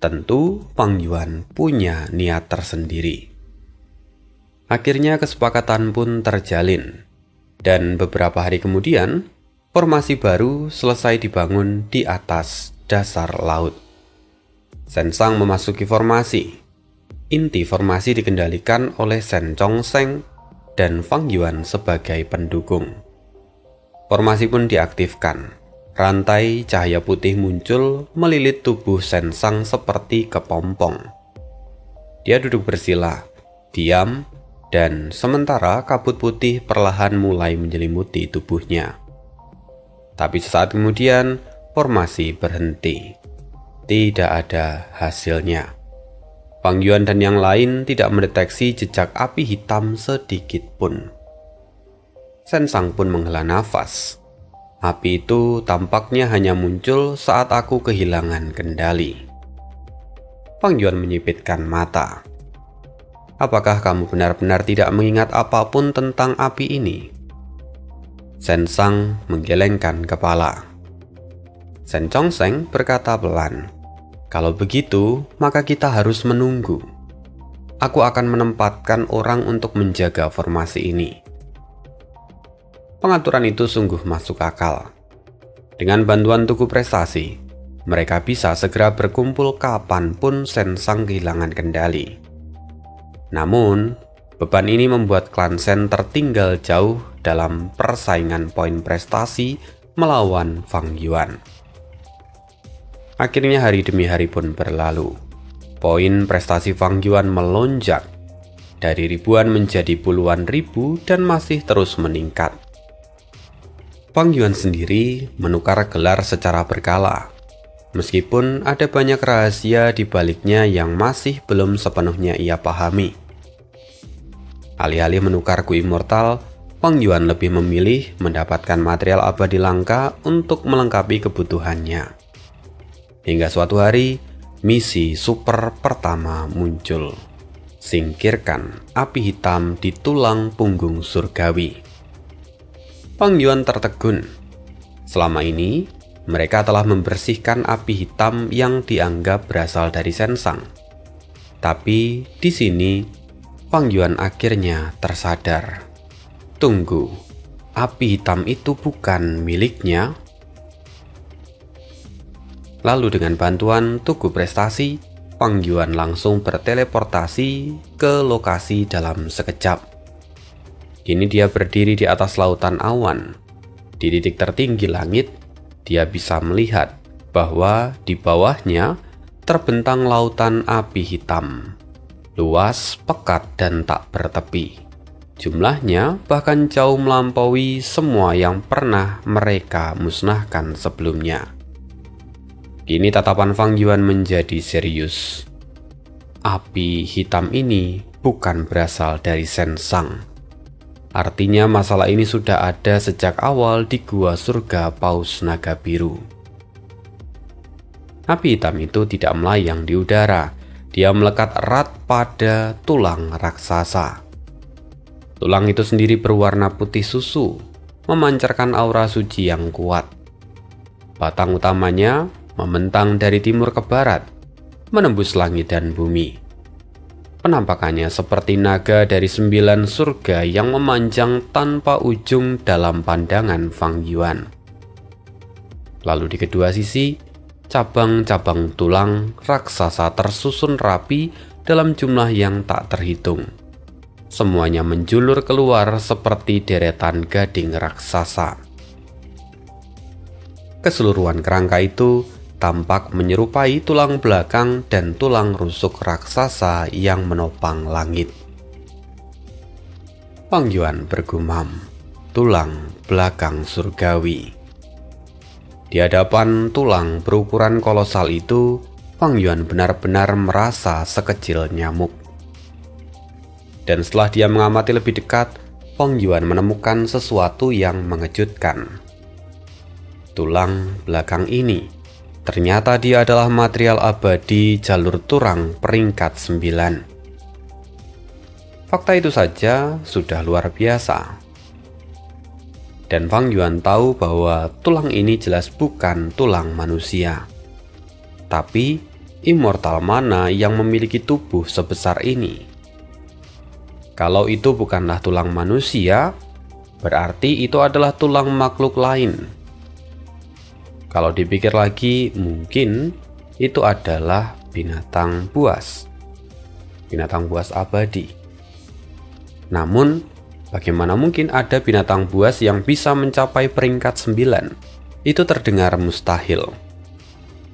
A: Tentu Fang Yuan punya niat tersendiri. Akhirnya kesepakatan pun terjalin, dan beberapa hari kemudian, formasi baru selesai dibangun di atas dasar laut. Sensang memasuki formasi. Inti formasi dikendalikan oleh Shen Chongsheng dan Fang Yuan sebagai pendukung. Formasi pun diaktifkan. Rantai cahaya putih muncul melilit tubuh Sensang seperti kepompong. Dia duduk bersila, diam, dan sementara kabut putih perlahan mulai menyelimuti tubuhnya. Tapi sesaat kemudian, formasi berhenti. Tidak ada hasilnya. Fang Yuan dan yang lain tidak mendeteksi jejak api hitam sedikit pun. Sensang pun menghela nafas. Api itu tampaknya hanya muncul saat aku kehilangan kendali. Fang Yuan menyipitkan mata. Apakah kamu benar-benar tidak mengingat apapun tentang api ini? Sensang menggelengkan kepala. Shen Chongsheng berkata pelan, "Kalau begitu, maka kita harus menunggu. Aku akan menempatkan orang untuk menjaga formasi ini." Pengaturan itu sungguh masuk akal. Dengan bantuan Tugu Prestasi, mereka bisa segera berkumpul kapanpun Sensang kehilangan kendali. Namun, beban ini membuat klan Shen tertinggal jauh dalam persaingan poin prestasi melawan Fang Yuan. Akhirnya hari demi hari pun berlalu. Poin prestasi Fang Yuan melonjak dari ribuan menjadi puluhan ribu dan masih terus meningkat. Fang Yuan sendiri menukar gelar secara berkala, meskipun ada banyak rahasia di baliknya yang masih belum sepenuhnya ia pahami. Alih-alih menukar Gu Immortal, Fang Yuan lebih memilih mendapatkan material abadi langka untuk melengkapi kebutuhannya. Hingga suatu hari, misi super pertama muncul. Singkirkan api hitam di tulang punggung surgawi. Fang Yuan tertegun. Selama ini, mereka telah membersihkan api hitam yang dianggap berasal dari Sensang. Tapi di sini, Fang Yuan akhirnya tersadar. Tunggu, api hitam itu bukan miliknya? Lalu dengan bantuan Tugu Prestasi, Fang Yuan langsung berteleportasi ke lokasi dalam sekejap. Kini dia berdiri di atas lautan awan. Di titik tertinggi langit, dia bisa melihat bahwa di bawahnya terbentang lautan api hitam. Luas, pekat, dan tak bertepi. Jumlahnya bahkan jauh melampaui semua yang pernah mereka musnahkan sebelumnya. Kini tatapan Fang Yuan menjadi serius. Api hitam ini bukan berasal dari Sensang. Artinya masalah ini sudah ada sejak awal di Gua Surga Paus Naga Biru. Api hitam itu tidak melayang di udara. Dia melekat erat pada tulang raksasa. Tulang itu sendiri berwarna putih susu, memancarkan aura suci yang kuat. Batang utamanya membentang dari timur ke barat, menembus langit dan bumi. Penampakannya seperti naga dari 9 surga yang memanjang tanpa ujung dalam pandangan Fang Yuan. Lalu di kedua sisi, cabang-cabang tulang raksasa tersusun rapi dalam jumlah yang tak terhitung. Semuanya menjulur keluar seperti deretan gading raksasa. Keseluruhan kerangka itu tampak menyerupai tulang belakang dan tulang rusuk raksasa yang menopang langit. Fang Yuan bergumam, tulang belakang surgawi. Di hadapan tulang berukuran kolosal itu, Fang Yuan benar-benar merasa sekecil nyamuk. Dan setelah dia mengamati lebih dekat, Fang Yuan menemukan sesuatu yang mengejutkan. Tulang belakang ini ternyata dia adalah material abadi jalur turang peringkat 9. Fakta itu saja sudah luar biasa. Dan Fang Yuan tahu bahwa tulang ini jelas bukan tulang manusia. Tapi, immortal mana yang memiliki tubuh sebesar ini? Kalau itu bukanlah tulang manusia, berarti itu adalah tulang makhluk lain. Kalau dipikir lagi, mungkin itu adalah binatang buas. Binatang buas abadi. Namun, bagaimana mungkin ada binatang buas yang bisa mencapai peringkat 9? Itu terdengar mustahil.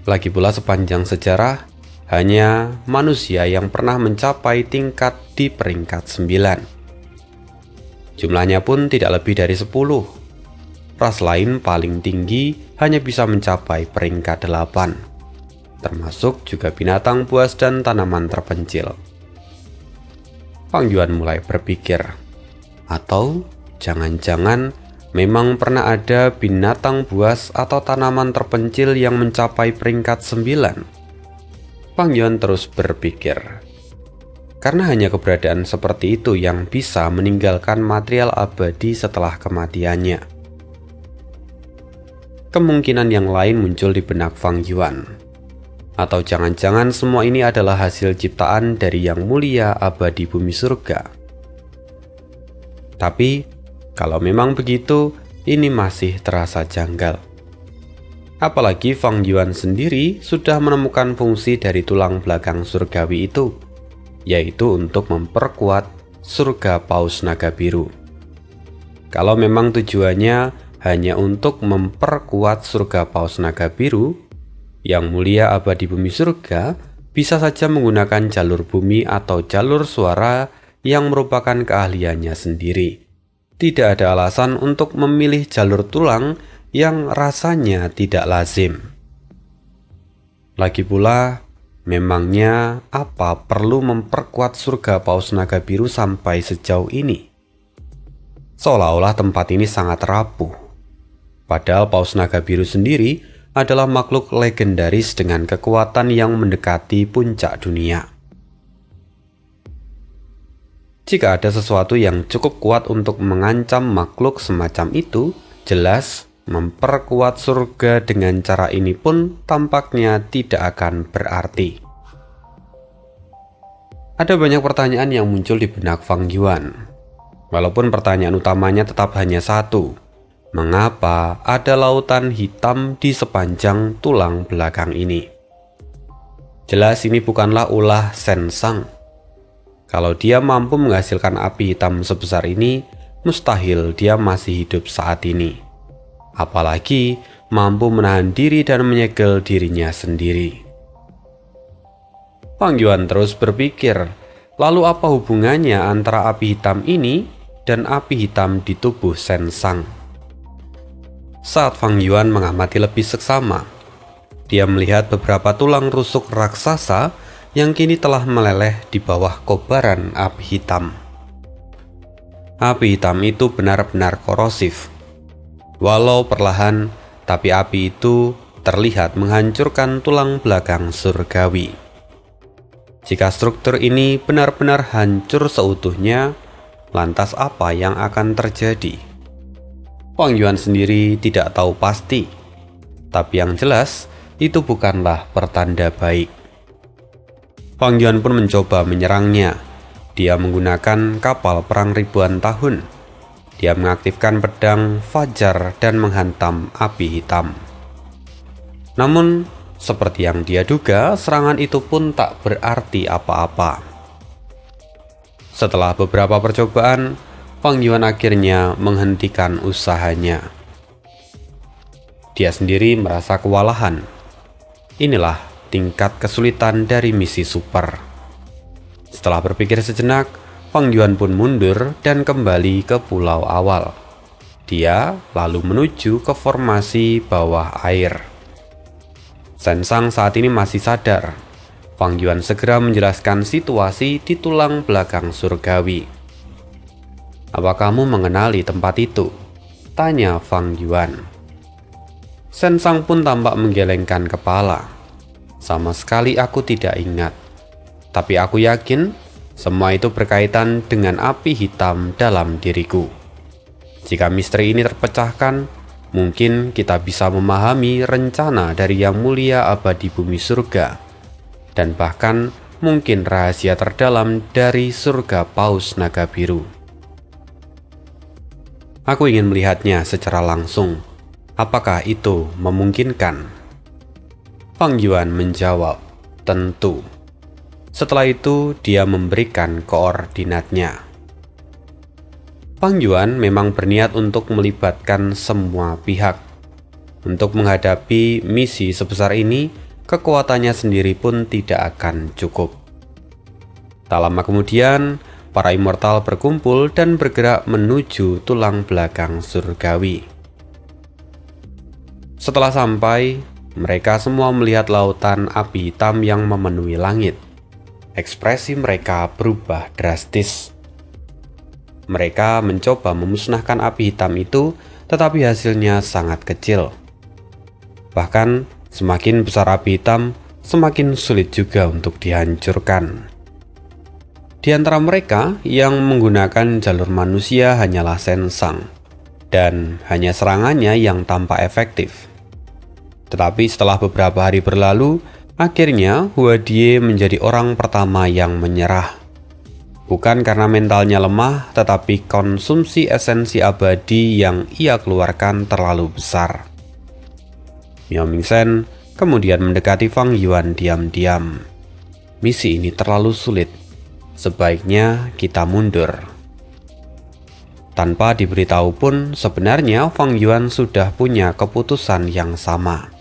A: Lagi pula sepanjang sejarah, hanya manusia yang pernah mencapai tingkat di peringkat 9. Jumlahnya pun tidak lebih dari 10. Ras lain paling tinggi hanya bisa mencapai peringkat 8, termasuk juga binatang buas dan tanaman terpencil. Fang Yuan mulai berpikir, atau jangan-jangan memang pernah ada binatang buas atau tanaman terpencil yang mencapai peringkat 9. Fang Yuan terus berpikir, karena hanya keberadaan seperti itu yang bisa meninggalkan material abadi setelah kematiannya. Kemungkinan yang lain muncul di benak Fang Yuan. Atau jangan-jangan semua ini adalah hasil ciptaan dari Yang Mulia Abadi Bumi Surga. Tapi, kalau memang begitu, ini masih terasa janggal. Apalagi Fang Yuan sendiri sudah menemukan fungsi dari tulang belakang surgawi itu, yaitu untuk memperkuat surga Paus Naga Biru. Kalau memang tujuannya hanya untuk memperkuat surga Paus Naga Biru, Yang Mulia Abadi Bumi Surga bisa saja menggunakan jalur bumi atau jalur suara yang merupakan keahliannya sendiri. Tidak ada alasan untuk memilih jalur tulang yang rasanya tidak lazim. Lagi pula, memangnya apa perlu memperkuat surga Paus Naga Biru sampai sejauh ini? Seolah-olah tempat ini sangat rapuh. Padahal Paus Naga Biru sendiri adalah makhluk legendaris dengan kekuatan yang mendekati puncak dunia. Jika ada sesuatu yang cukup kuat untuk mengancam makhluk semacam itu, jelas memperkuat surga dengan cara ini pun tampaknya tidak akan berarti. Ada banyak pertanyaan yang muncul di benak Fang Yuan. Walaupun pertanyaan utamanya tetap hanya satu. Mengapa ada lautan hitam di sepanjang tulang belakang ini? Jelas ini bukanlah ulah Shen Sang. Kalau dia mampu menghasilkan api hitam sebesar ini, mustahil dia masih hidup saat ini. Apalagi mampu menahan diri dan menyegel dirinya sendiri. Fang Yuan terus berpikir, lalu apa hubungannya antara api hitam ini dan api hitam di tubuh Shen Sang? Saat Fang Yuan mengamati lebih seksama, dia melihat beberapa tulang rusuk raksasa yang kini telah meleleh di bawah kobaran api hitam. Api hitam itu benar-benar korosif. Walau perlahan, tapi api itu terlihat menghancurkan tulang belakang surgawi. Jika struktur ini benar-benar hancur seutuhnya, lantas apa yang akan terjadi? Fang Yuan sendiri tidak tahu pasti, tapi yang jelas itu bukanlah pertanda baik. Fang Yuan pun mencoba menyerangnya. Dia menggunakan kapal perang ribuan tahun. Dia mengaktifkan pedang fajar dan menghantam api hitam. Namun, seperti yang dia duga, serangan itu pun tak berarti apa-apa. Setelah beberapa percobaan, Fang Yuan akhirnya menghentikan usahanya. Dia sendiri merasa kewalahan. Inilah tingkat kesulitan dari misi super. Setelah berpikir sejenak, Fang Yuan pun mundur dan kembali ke pulau awal. Dia lalu menuju ke formasi bawah air. Sensang saat ini masih sadar. Fang Yuan segera menjelaskan situasi di tulang belakang surgawi. "Apa kamu mengenali tempat itu?" tanya Fang Yuan. Sensang pun tampak menggelengkan kepala. "Sama sekali aku tidak ingat. Tapi aku yakin semua itu berkaitan dengan api hitam dalam diriku. Jika misteri ini terpecahkan, mungkin kita bisa memahami rencana dari Yang Mulia Abadi Bumi Surga, dan bahkan mungkin rahasia terdalam dari surga Paus Naga Biru. Aku ingin melihatnya secara langsung. Apakah itu memungkinkan?" Fang Yuan menjawab, "Tentu." Setelah itu, dia memberikan koordinatnya. Fang Yuan memang berniat untuk melibatkan semua pihak. Untuk menghadapi misi sebesar ini, kekuatannya sendiri pun tidak akan cukup. Tak lama kemudian, para immortal berkumpul dan bergerak menuju tulang belakang surgawi. Setelah sampai, mereka semua melihat lautan api hitam yang memenuhi langit. Ekspresi mereka berubah drastis. Mereka mencoba memusnahkan api hitam itu, tetapi hasilnya sangat kecil. Bahkan, semakin besar api hitam, semakin sulit juga untuk dihancurkan. Di antara mereka, yang menggunakan jalur manusia hanyalah Sensang, dan hanya serangannya yang tampak efektif. Tetapi setelah beberapa hari berlalu, akhirnya Huadie menjadi orang pertama yang menyerah. Bukan karena mentalnya lemah, tetapi konsumsi esensi abadi yang ia keluarkan terlalu besar. Miao Mingzhen kemudian mendekati Fang Yuan diam-diam. "Misi ini terlalu sulit. Sebaiknya kita mundur." Tanpa diberitahu pun, sebenarnya Fang Yuan sudah punya keputusan yang sama.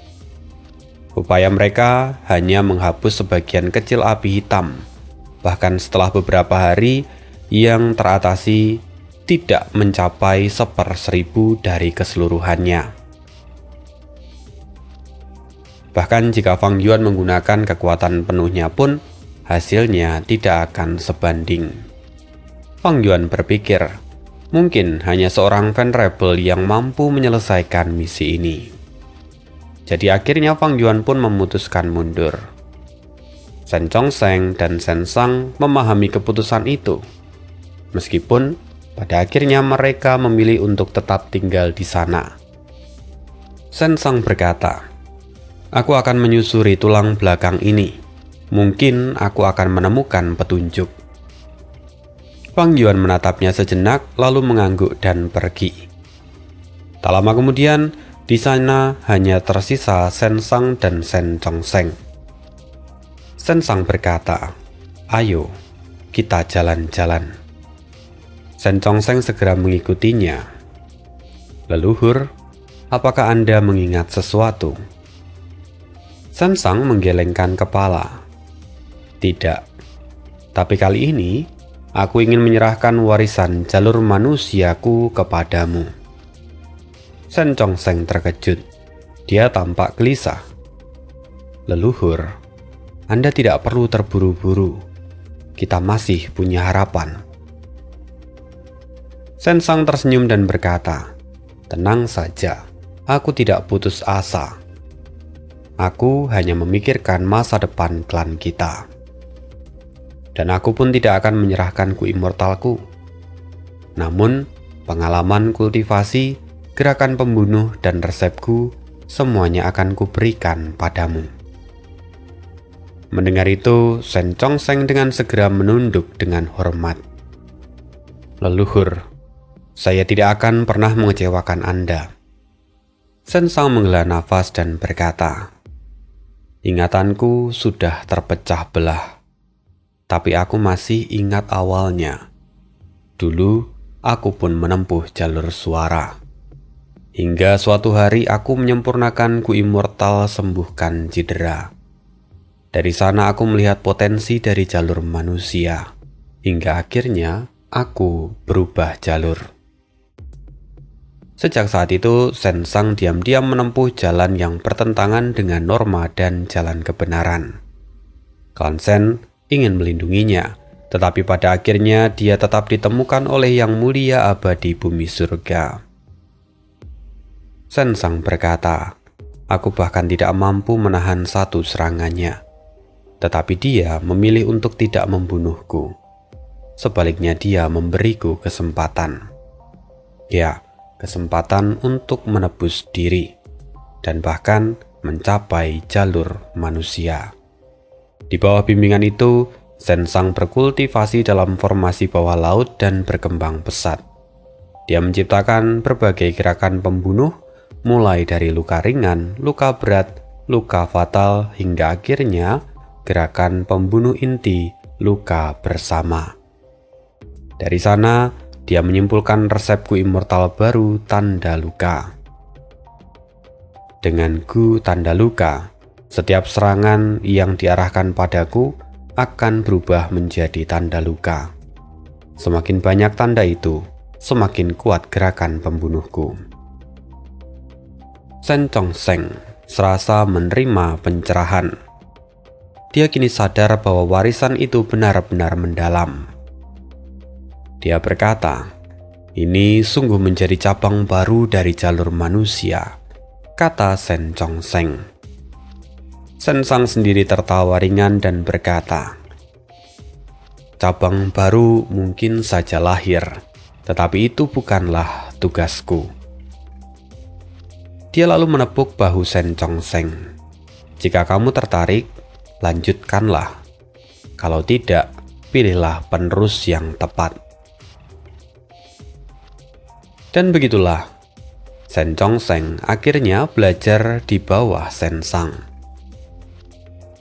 A: Upaya mereka hanya menghapus sebagian kecil api hitam. Bahkan setelah beberapa hari, yang teratasi tidak mencapai 1/1000 dari keseluruhannya. Bahkan jika Fang Yuan menggunakan kekuatan penuhnya pun, hasilnya tidak akan sebanding. Fang Yuan berpikir, mungkin hanya seorang venerable yang mampu menyelesaikan misi ini. Jadi akhirnya Fang Yuan pun memutuskan mundur. Shen Zhongsheng dan Sensang memahami keputusan itu. Meskipun pada akhirnya mereka memilih untuk tetap tinggal di sana. Sensang berkata, "Aku akan menyusuri tulang belakang ini. Mungkin aku akan menemukan petunjuk." Fang Yuan menatapnya sejenak lalu mengangguk dan pergi. Tak lama kemudian, di sana hanya tersisa Sensang dan Shen Zhongsheng. Sensang berkata, "Ayo, kita jalan-jalan." Shen Zhongsheng segera mengikutinya. "Leluhur, apakah Anda mengingat sesuatu?" Sensang menggelengkan kepala. "Tidak, tapi kali ini aku ingin menyerahkan warisan jalur manusiaku kepadamu." Shen Zhongsheng terkejut. Dia tampak gelisah. "Leluhur, Anda tidak perlu terburu-buru. Kita masih punya harapan." Sensang tersenyum dan berkata, "Tenang saja, aku tidak putus asa. Aku hanya memikirkan masa depan klan kita. Dan aku pun tidak akan menyerahkan ku immortalku. Namun, pengalaman kultivasi, gerakan pembunuh, dan resepku, semuanya akan kuberikan padamu." Mendengar itu, Sen Chongseng dengan segera menunduk dengan hormat. "Leluhur, saya tidak akan pernah mengecewakan Anda." Sen Sang menghela nafas dan berkata, "Ingatanku sudah terpecah belah, tapi aku masih ingat awalnya. Dulu, aku pun menempuh jalur suara. Hingga suatu hari aku menyempurnakan Gu Immortal sembuhkan cedera. Dari sana aku melihat potensi dari jalur manusia, hingga akhirnya aku berubah jalur." Sejak saat itu, Sen Sang diam-diam menempuh jalan yang bertentangan dengan norma dan jalan kebenaran. Klan Sen ingin melindunginya, tetapi pada akhirnya dia tetap ditemukan oleh Yang Mulia Abadi Bumi Surga. Sen Sang berkata, "Aku bahkan tidak mampu menahan satu serangannya. Tetapi dia memilih untuk tidak membunuhku. Sebaliknya dia memberiku kesempatan. Ya, kesempatan untuk menebus diri, dan bahkan mencapai jalur manusia." Di bawah bimbingan itu, Sen Sang berkultivasi dalam formasi bawah laut dan berkembang pesat. Dia menciptakan berbagai gerakan pembunuh, mulai dari luka ringan, luka berat, luka fatal, hingga akhirnya gerakan pembunuh inti, luka bersama. Dari sana, dia menyimpulkan resep Gu Immortal baru, tanda luka. Dengan Gu tanda luka, setiap serangan yang diarahkan padaku akan berubah menjadi tanda luka. Semakin banyak tanda itu, semakin kuat gerakan pembunuhku. Sen Chongseng serasa menerima pencerahan. Dia kini sadar bahwa warisan itu benar-benar mendalam. Dia berkata, "Ini sungguh menjadi cabang baru dari jalur manusia," kata Sen Chongseng. Sen Sang sendiri tertawa ringan dan berkata, "Cabang baru mungkin saja lahir, tetapi itu bukanlah tugasku." Dia lalu menepuk bahu Sen Chongseng. "Jika kamu tertarik, lanjutkanlah. Kalau tidak, pilihlah penerus yang tepat." Dan begitulah, Sen Chongseng akhirnya belajar di bawah Sen Sang.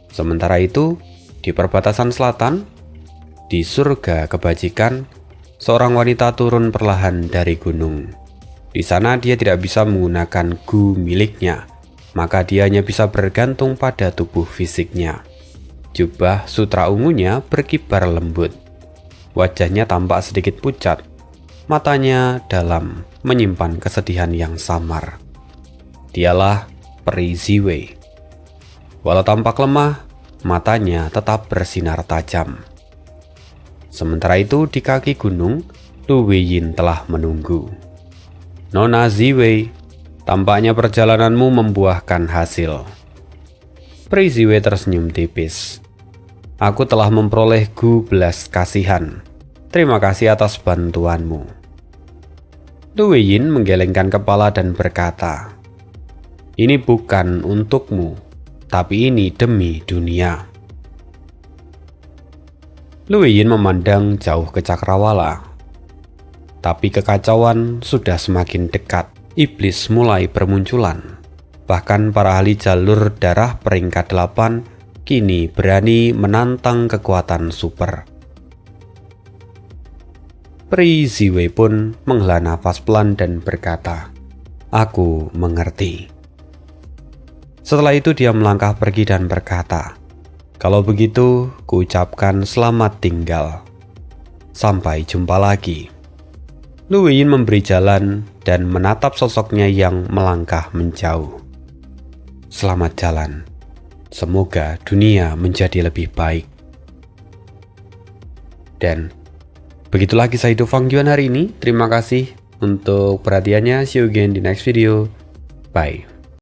A: Sementara itu, di perbatasan selatan, di surga kebajikan, seorang wanita turun perlahan dari gunung. Di sana dia tidak bisa menggunakan Gu miliknya, maka dia hanya bisa bergantung pada tubuh fisiknya. Jubah sutra ungunya berkibar lembut. Wajahnya tampak sedikit pucat. Matanya dalam, menyimpan kesedihan yang samar. Dialah Peri Ziwei. Walau tampak lemah, matanya tetap bersinar tajam. Sementara itu di kaki gunung, Lu Weiyin telah menunggu. "Nona Ziwei, tampaknya perjalananmu membuahkan hasil." Peri Ziwei tersenyum tipis. "Aku telah memperoleh Gu belas kasihan. Terima kasih atas bantuanmu." Lu Weiyin menggelengkan kepala dan berkata, "Ini bukan untukmu, tapi ini demi dunia." Lu Weiyin memandang jauh ke cakrawala. Tapi kekacauan sudah semakin dekat. Iblis mulai bermunculan. Bahkan para ahli jalur darah peringkat 8 kini berani menantang kekuatan super. Peri Ziwei pun menghela nafas pelan dan berkata, "Aku mengerti." Setelah itu dia melangkah pergi dan berkata, "Kalau begitu, kuucapkan selamat tinggal. Sampai jumpa lagi." Lu Weiyin memberi jalan dan menatap sosoknya yang melangkah menjauh. "Selamat jalan. Semoga dunia menjadi lebih baik." Dan begitulah kisah hidup Fang Yuan hari ini. Terima kasih untuk perhatiannya. See you again di next video. Bye.